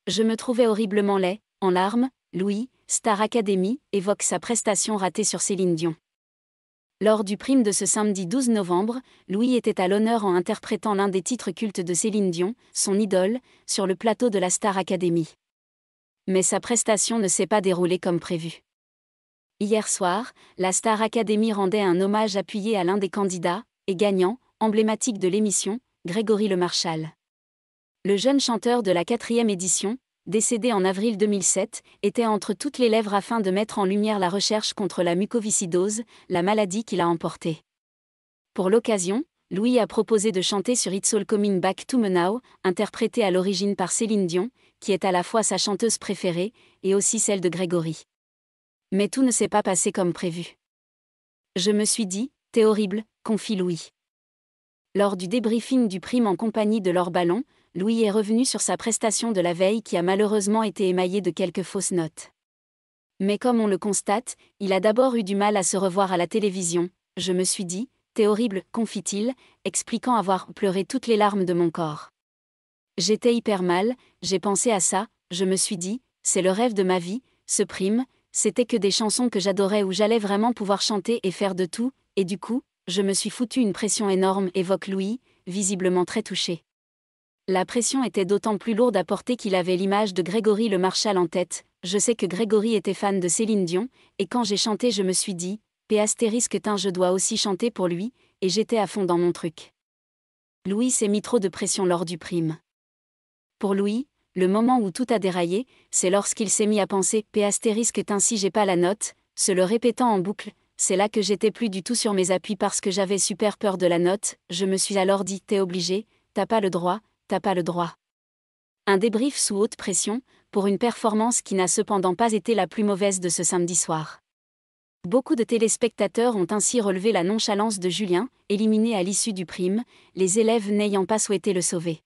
Je me trouvais horriblement laid, en larmes. Louis, Star Academy, évoque sa prestation ratée sur Céline Dion. Lors du prime de ce samedi 12 novembre, Louis était à l'honneur en interprétant l'un des titres cultes de Céline Dion, son idole, sur le plateau de la Star Academy. Mais sa prestation ne s'est pas déroulée comme prévu. Hier soir, la Star Academy rendait un hommage appuyé à l'un des candidats, et gagnant, emblématique de l'émission, Grégory LeMarchal. Le jeune chanteur de la 4e édition, décédé en avril 2007, était entre toutes les lèvres afin de mettre en lumière la recherche contre la mucoviscidose, la maladie qu'il a emportée. Pour l'occasion, Louis a proposé de chanter sur It's All Coming Back to Me Now, interprété à l'origine par Céline Dion, qui est à la fois sa chanteuse préférée, et aussi celle de Grégory. Mais tout ne s'est pas passé comme prévu. Je me suis dit, t'es horrible, confie Louis. Lors du débriefing du prime en compagnie de Laure Ballon, Louis est revenu sur sa prestation de la veille qui a malheureusement été émaillée de quelques fausses notes. Mais comme on le constate, il a d'abord eu du mal à se revoir à la télévision. Je me suis dit, t'es horrible, confie-t-il, expliquant avoir pleuré toutes les larmes de mon corps. J'étais hyper mal, j'ai pensé à ça, je me suis dit, c'est le rêve de ma vie, ce prime, c'était que des chansons que j'adorais où j'allais vraiment pouvoir chanter et faire de tout, et du coup, je me suis foutu une pression énorme, évoque Louis, visiblement très touché. La pression était d'autant plus lourde à porter qu'il avait l'image de Grégory LeMarchal en tête. Je sais que Grégory était fan de Céline Dion, et quand j'ai chanté je me suis dit, je dois aussi chanter pour lui, et j'étais à fond dans mon truc. Louis s'est mis trop de pression lors du prime. Pour Louis, le moment où tout a déraillé, c'est lorsqu'il s'est mis à penser si j'ai pas la note, se le répétant en boucle. C'est là que j'étais plus du tout sur mes appuis parce que j'avais super peur de la note. Je me suis alors dit, t'es obligé, t'as pas le droit. Un débrief sous haute pression, pour une performance qui n'a cependant pas été la plus mauvaise de ce samedi soir. Beaucoup de téléspectateurs ont ainsi relevé la nonchalance de Julien, éliminé à l'issue du prime, les élèves n'ayant pas souhaité le sauver.